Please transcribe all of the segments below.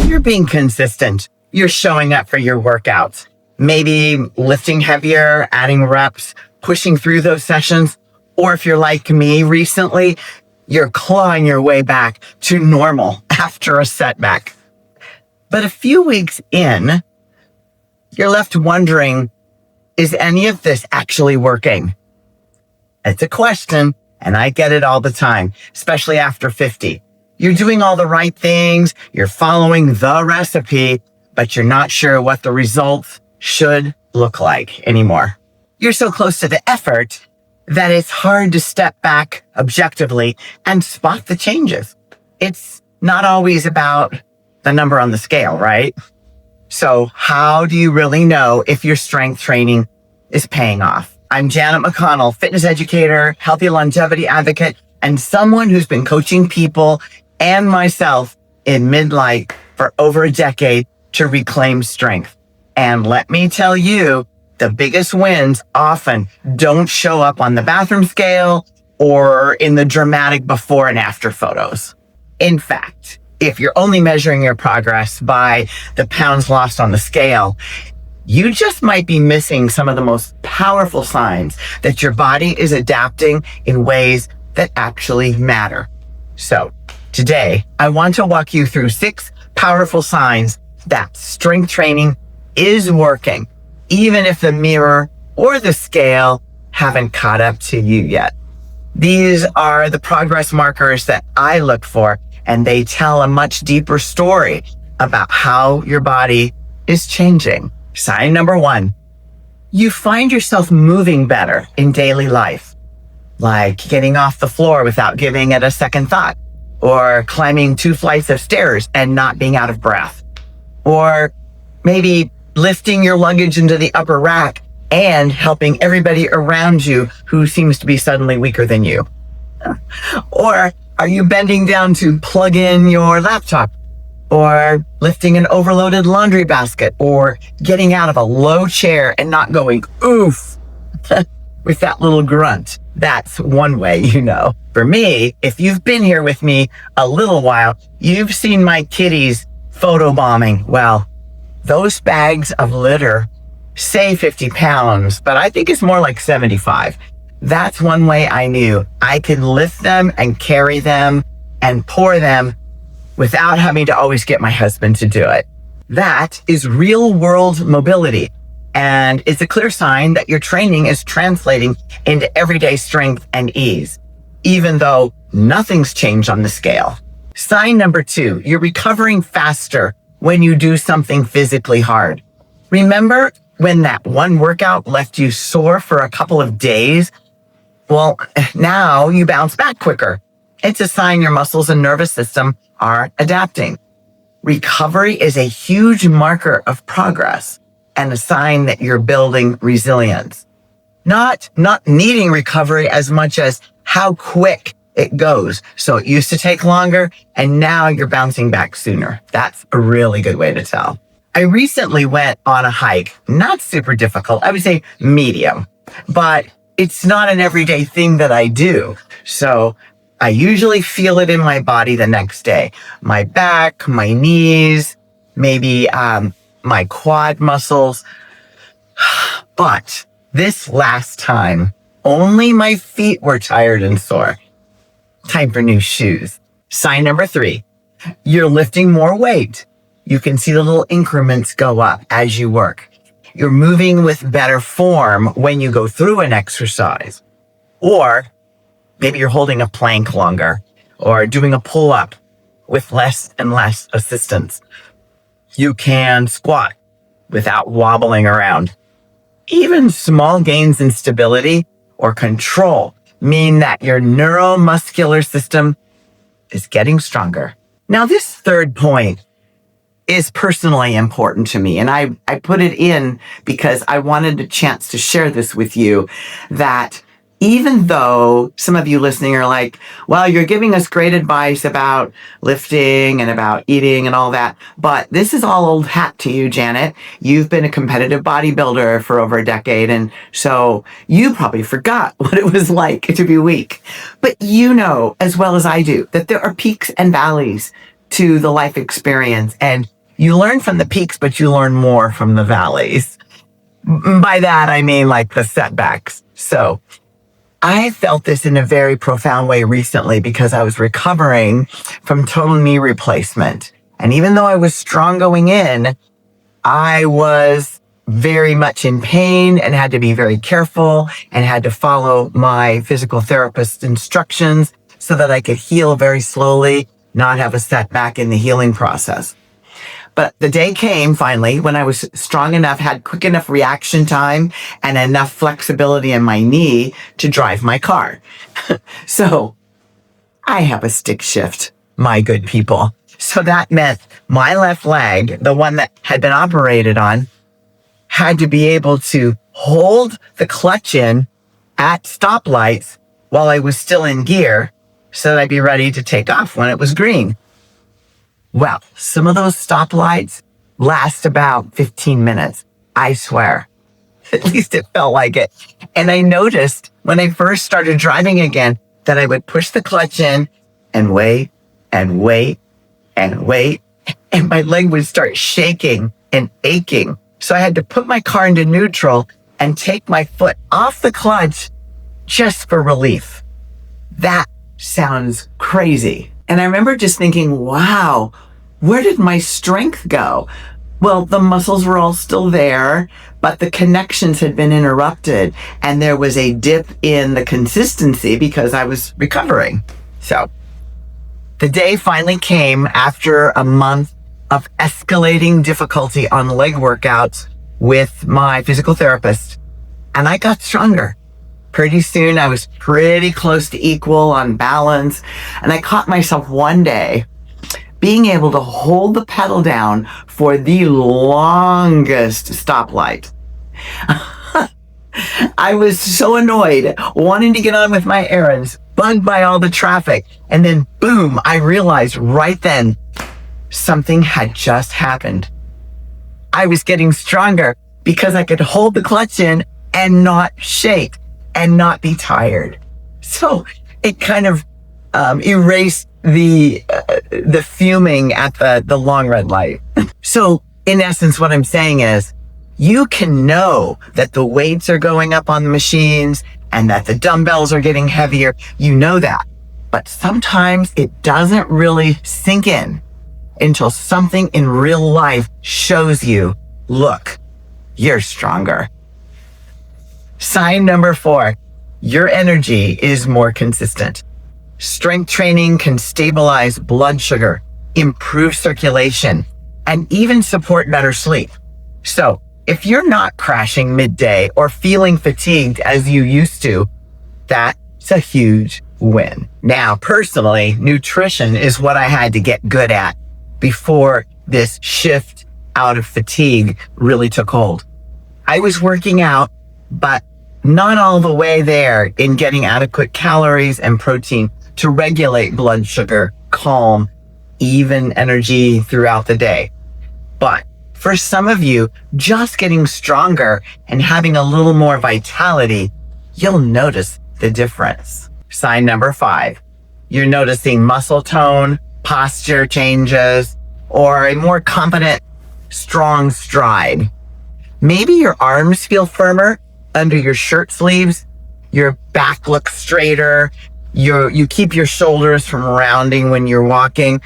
You're being consistent. You're showing up for your workouts. Maybe lifting heavier, adding reps, pushing through those sessions. Or if you're like me recently, you're clawing your way back to normal after a setback. But a few weeks in, you're left wondering, is any of this actually working? It's a question, and I get it all the time, especially after 50. You're doing all the right things, you're following the recipe, but you're not sure what the results should look like anymore. You're so close to the effort that it's hard to step back objectively and spot the changes. It's not always about the number on the scale, right? So how do you really know if your strength training is paying off? I'm Janet McConnell, fitness educator, healthy longevity advocate, and someone who's been coaching people and myself in midlife for over a decade to reclaim strength. And let me tell you, the biggest wins often don't show up on the bathroom scale or in the dramatic before and after photos. In fact, if you're only measuring your progress by the pounds lost on the scale, you just might be missing some of the most powerful signs that your body is adapting in ways that actually matter. So today, I want to walk you through 6 powerful signs that strength training is working, even if the mirror or the scale haven't caught up to you yet. These are the progress markers that I look for, and they tell a much deeper story about how your body is changing. Sign number 1, you find yourself moving better in daily life, like getting off the floor without giving it a second thought, or climbing 2 flights of stairs and not being out of breath, or maybe lifting your luggage into the upper rack and helping everybody around you who seems to be suddenly weaker than you. Or are you bending down to plug in your laptop, or lifting an overloaded laundry basket, or getting out of a low chair and not going, oof, with that little grunt? That's one way you know. For me, if you've been here with me a little while, you've seen my kitties photobombing. Well, those bags of litter say 50 pounds, but I think it's more like 75. That's one way I knew I could lift them and carry them and pour them without having to always get my husband to do it. That is real world mobility. And it's a clear sign that your training is translating into everyday strength and ease, even though nothing's changed on the scale. Sign number 2, you're recovering faster when you do something physically hard. Remember when that one workout left you sore for a couple of days? Well, now you bounce back quicker. It's a sign your muscles and nervous system are adapting. Recovery is a huge marker of progress and a sign that you're building resilience. Not needing recovery as much as how quick it goes. So it used to take longer and now you're bouncing back sooner. That's a really good way to tell. I recently went on a hike, not super difficult. I would say medium, but it's not an everyday thing that I do. So I usually feel it in my body the next day. My back, my knees, maybe my quad muscles. But this last time, only my feet were tired and sore. Time for new shoes. Sign number 3, you're lifting more weight. You can see the little increments go up as you work. You're moving with better form when you go through an exercise. Or maybe you're holding a plank longer or doing a pull-up with less and less assistance. You can squat without wobbling around. Even small gains in stability or control mean that your neuromuscular system is getting stronger. Now, this third point is personally important to me, and I put it in because I wanted a chance to share this with you, that even though some of you listening are like, well, you're giving us great advice about lifting and about eating and all that, but this is all old hat to you, Janet. You've been a competitive bodybuilder for over a decade, and so you probably forgot what it was like to be weak. But you know as well as I do that there are peaks and valleys to the life experience, and You learn from the peaks, but you learn more from the valleys. By that, I mean like the setbacks. So I felt this in a very profound way recently because I was recovering from total knee replacement. And even though I was strong going in, I was very much in pain and had to be very careful and had to follow my physical therapist's instructions so that I could heal very slowly, not have a setback in the healing process. But the day came finally when I was strong enough, had quick enough reaction time and enough flexibility in my knee to drive my car. So I have a stick shift, my good people. So that meant my left leg, the one that had been operated on, had to be able to hold the clutch in at stoplights while I was still in gear so that I'd be ready to take off when it was green. Well, some of those stoplights last about 15 minutes, I swear. At least it felt like it. And I noticed when I first started driving again that I would push the clutch in and wait and wait and wait, and my leg would start shaking and aching. So I had to put my car into neutral and take my foot off the clutch just for relief. That sounds crazy. And I remember just thinking, wow, where did my strength go? Well, the muscles were all still there, but the connections had been interrupted and there was a dip in the consistency because I was recovering. So the day finally came after a month of escalating difficulty on leg workouts with my physical therapist, and I got stronger. Pretty soon I was pretty close to equal on balance, and I caught myself one day being able to hold the pedal down for the longest stoplight. I was so annoyed, wanting to get on with my errands, bugged by all the traffic, and then boom, I realized right then something had just happened. I was getting stronger because I could hold the clutch in and not shake and not be tired. So it kind of erased the fuming at the long red light. So in essence, what I'm saying is you can know that the weights are going up on the machines and that the dumbbells are getting heavier. You know that. But sometimes it doesn't really sink in until something in real life shows you, look, you're stronger. Sign number 4, your energy is more consistent. Strength training can stabilize blood sugar, improve circulation, and even support better sleep. So if you're not crashing midday or feeling fatigued as you used to, that's a huge win. Now, personally, nutrition is what I had to get good at before this shift out of fatigue really took hold. I was working out, but not all the way there in getting adequate calories and protein to regulate blood sugar, calm, even energy throughout the day. But for some of you, just getting stronger and having a little more vitality, you'll notice the difference. Sign number 5, you're noticing muscle tone, posture changes, or a more confident, strong stride. Maybe your arms feel firmer under your shirt sleeves, your back looks straighter, you keep your shoulders from rounding when you're walking.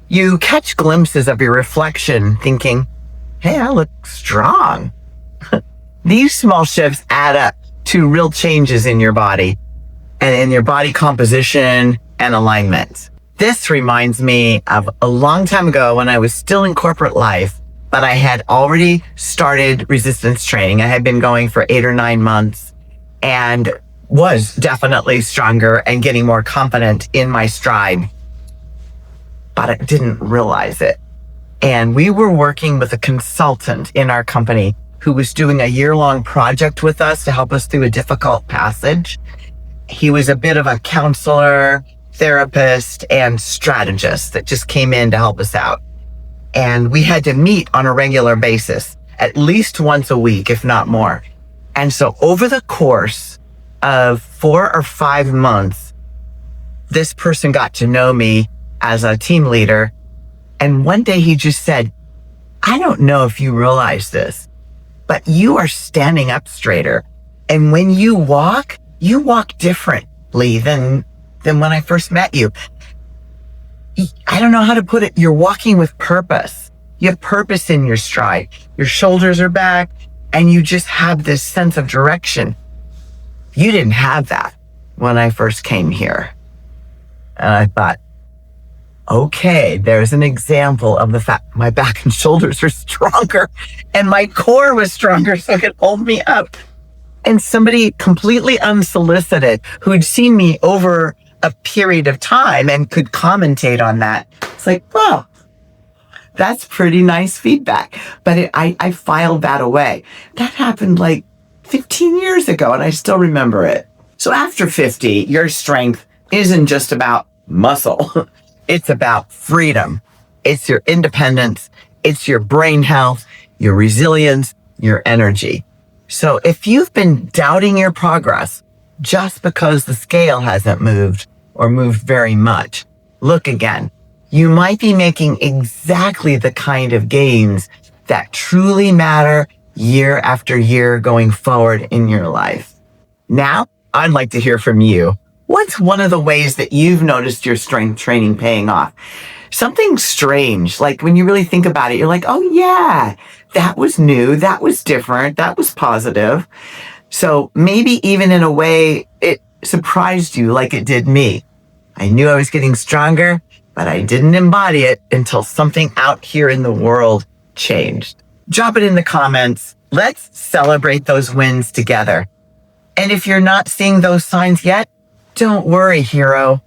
You catch glimpses of your reflection thinking, hey, I look strong. These small shifts add up to real changes in your body and in your body composition and alignment. This reminds me of a long time ago when I was still in corporate life, but I had already started resistance training. I had been going for 8 or 9 months and was definitely stronger and getting more confident in my stride, but I didn't realize it. And we were working with a consultant in our company who was doing a year-long project with us to help us through a difficult passage. He was a bit of a counselor, therapist, and strategist that just came in to help us out. And we had to meet on a regular basis, at least once a week, if not more. And so over the course of 4 or 5 months, this person got to know me as a team leader. And one day he just said, I don't know if you realize this, but you are standing up straighter. And when you walk differently than when I first met you. I don't know how to put it. You're walking with purpose. You have purpose in your stride. Your shoulders are back and you just have this sense of direction. You didn't have that when I first came here. And I thought, okay, there's an example of the fact my back and shoulders are stronger and my core was stronger so it could hold me up. And somebody completely unsolicited who'd seen me over a period of time and could commentate on that. It's like, well, that's pretty nice feedback. But I filed that away. That happened like 15 years ago and I still remember it. So after 50, your strength isn't just about muscle. It's about freedom. It's your independence. It's your brain health, your resilience, your energy. So if you've been doubting your progress just because the scale hasn't moved or moved very much, look again. You might be making exactly the kind of gains that truly matter year after year going forward in your life. Now, I'd like to hear from you. What's one of the ways that you've noticed your strength training paying off? Something strange, like when you really think about it, you're like, oh yeah, that was new, that was different, that was positive. So maybe even in a way, it surprised you like it did me. I knew I was getting stronger, but I didn't embody it until something out here in the world changed. Drop it in the comments. Let's celebrate those wins together. And if you're not seeing those signs yet, don't worry, hero.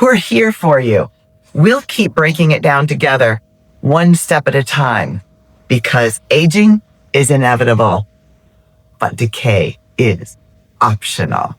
We're here for you. We'll keep breaking it down together, one step at a time, because aging is inevitable, but decay is optional.